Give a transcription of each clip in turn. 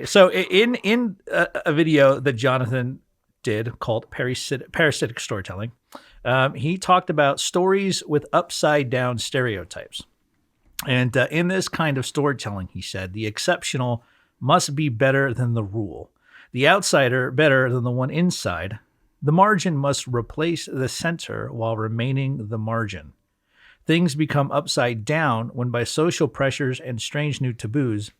So in a video that Jonathan did called Parasitic Storytelling, he talked about stories with upside down stereotypes. And in this kind of storytelling, he said, the exceptional must be better than the rule, the outsider better than the one inside. The margin must replace the center while remaining the margin. Things become upside down when, by social pressures and strange new taboos,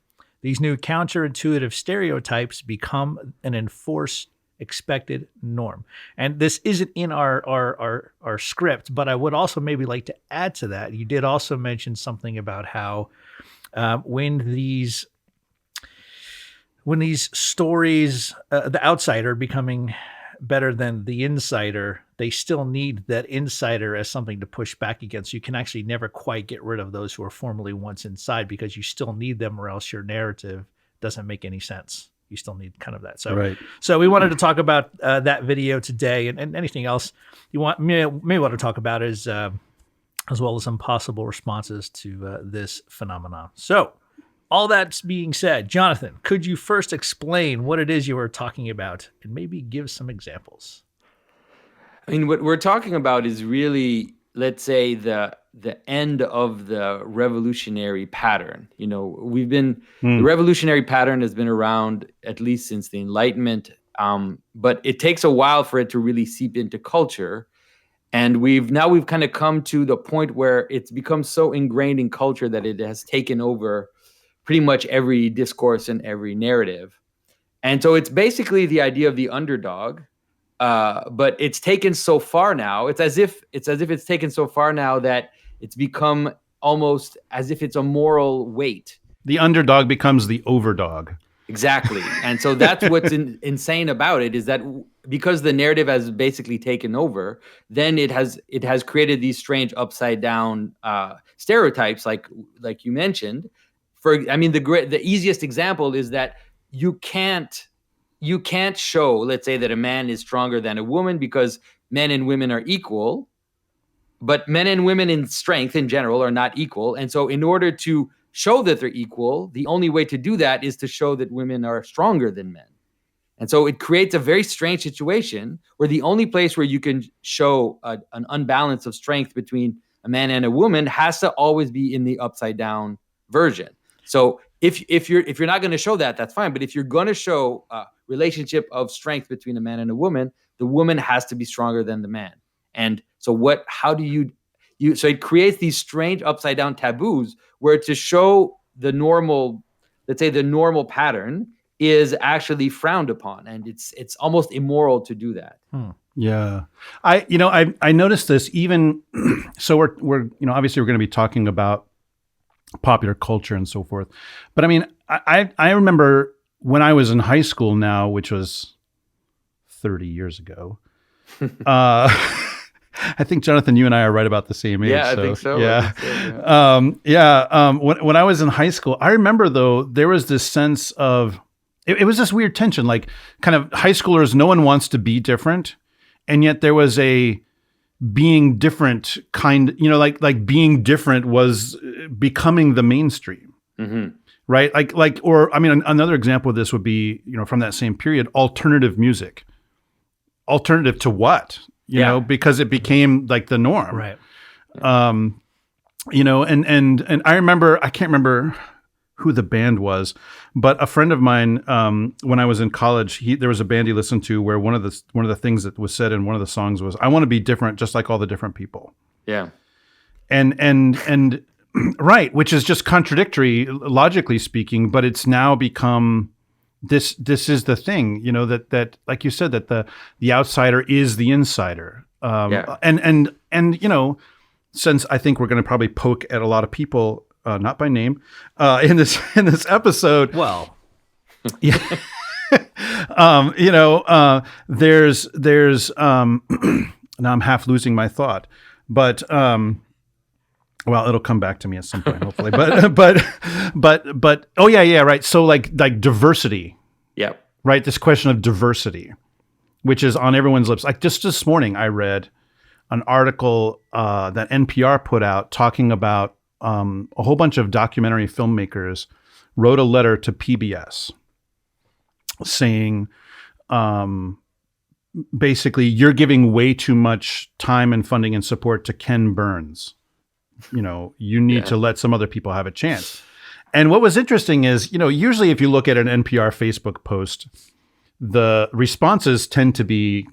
these new counterintuitive stereotypes become an enforced expected norm. And this isn't in our script, but I would also maybe like to add to that. You did also mention something about how when these stories, the outsider becoming better than the insider, they still need that insider as something to push back against. You can actually never quite get rid of those who are formerly once inside, because you still need them, or else your narrative doesn't make any sense. You still need kind of that. So, Right. So we wanted to talk about that video today, and anything else you may want to talk about is as well as some possible responses to this phenomenon. So, all that being said, Jonathan, could you first explain what it is you were talking about and maybe give some examples? I mean, what we're talking about is really, let's say, the end of the revolutionary pattern. You know, the revolutionary pattern has been around at least since the Enlightenment, but it takes a while for it to really seep into culture. And we've kind of come to the point where it's become so ingrained in culture that it has taken over pretty much every discourse and every narrative. And so it's basically the idea of the underdog, but it's taken so far now. It's as if it's taken so far now that it's become almost as if it's a moral weight. The underdog becomes the overdog. Exactly. And so that's what's insane about it, is that because the narrative has basically taken over, then it has created these strange upside down stereotypes, like you mentioned. The easiest example is that you can't show, let's say, that a man is stronger than a woman, because men and women are equal, but men and women in strength in general are not equal. And so in order to show that they're equal, the only way to do that is to show that women are stronger than men. And so it creates a very strange situation where the only place where you can show an unbalance of strength between a man and a woman has to always be in the upside down version. So if you're not going to show that, that's fine. But if you're going to show a relationship of strength between a man and a woman, the woman has to be stronger than the man. And so so it creates these strange upside down taboos where, to show the normal, let's say the normal pattern, is actually frowned upon, and it's almost immoral to do that. Yeah. I noticed this even, so we're obviously we're going to be talking about popular culture and so forth. But I mean, I remember when I was in high school now, which was 30 years ago, I think, Jonathan, you and I are right about the same age. Yeah, I think so. Yeah. When I was in high school, I remember, though, there was this sense of, it was this weird tension, like kind of high schoolers, no one wants to be different. And yet there was a being different kind, like being different was becoming the mainstream. Mm-hmm. Right. Another example of this would be, from that same period, alternative music. Alternative to what? Because it became like the norm. Right. And I remember, I can't remember who the band was, but a friend of mine, when I was in college, there was a band he listened to where one of the things that was said in one of the songs was, "I want to be different, just like all the different people." Yeah. And right, which is just contradictory, logically speaking, but it's now become this is the thing, that like you said, that the outsider is the insider. And since I think we're going to probably poke at a lot of people, not by name, in this episode. Well, yeah. There's now I'm half losing my thought, but well, it'll come back to me at some point, hopefully. But oh yeah, right. So like diversity. Yeah. Right. This question of diversity, which is on everyone's lips. Like just this morning, I read an article that NPR put out talking about a whole bunch of documentary filmmakers wrote a letter to PBS saying, basically, you're giving way too much time and funding and support to Ken Burns. You need to let some other people have a chance. And what was interesting is, usually if you look at an NPR Facebook post, the responses tend to be,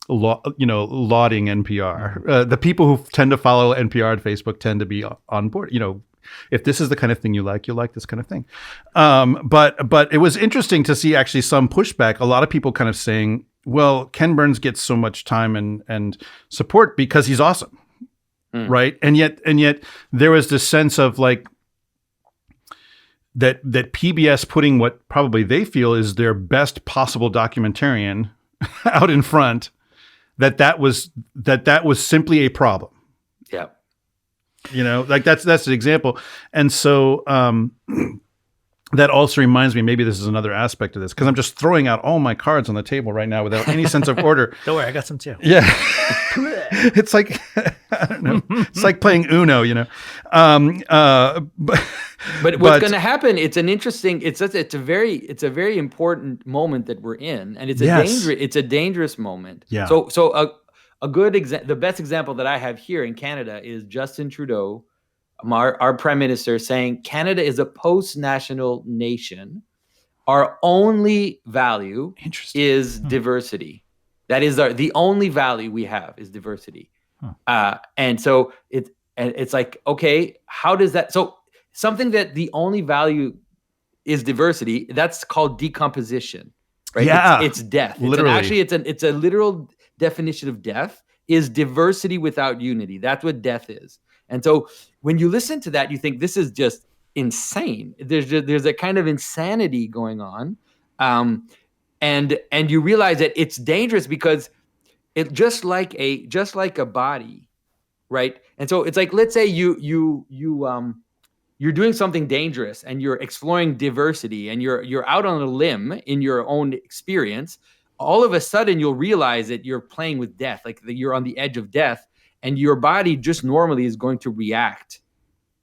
lauding NPR. The people who tend to follow NPR on Facebook tend to be on board. If this is the kind of thing you like, you'll like this kind of thing. But it was interesting to see actually some pushback. A lot of people kind of saying, well, Ken Burns gets so much time and support because he's awesome. Right. And yet there was this sense of like that PBS putting what probably they feel is their best possible documentarian out in front, that was simply a problem. Yeah. Like that's an example. And so that also reminds me, maybe this is another aspect of this, because I'm just throwing out all my cards on the table right now without any sense of order. Don't worry, I got some too. Yeah. It's like, I don't know. It's like playing Uno, But what's going to happen? It's an interesting. It's a very important moment that we're in, and it's a dangerous moment. Yeah. So a good the best example that I have here in Canada is Justin Trudeau, our prime minister, saying Canada is a post-national nation. Our only value is diversity. That is the only value we have is diversity. And so it's like, okay, how does that? So something that the only value is diversity, that's called decomposition, right? Yeah, it's death. Literally. It's a literal definition of death is diversity without unity. That's what death is. And so when you listen to that, you think this is just insane. There's a kind of insanity going on. And you realize that it's dangerous because it just like a body, right? And so it's like, let's say you're doing something dangerous and you're exploring diversity and you're out on a limb in your own experience. All of a sudden you'll realize that you're playing with death, like you're on the edge of death, and your body just normally is going to react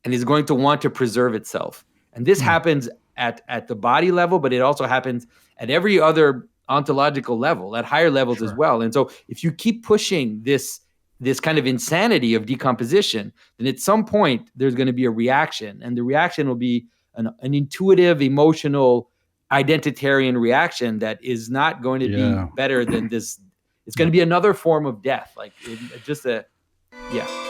and is going to want to preserve itself. And this happens at the body level, but it also happens at every other ontological level, at higher levels as well. And so if you keep pushing this kind of insanity of decomposition, then at some point there's going to be a reaction, and the reaction will be an intuitive, emotional, identitarian reaction that is not going to be better than this. It's going to be another form of death. Like yeah.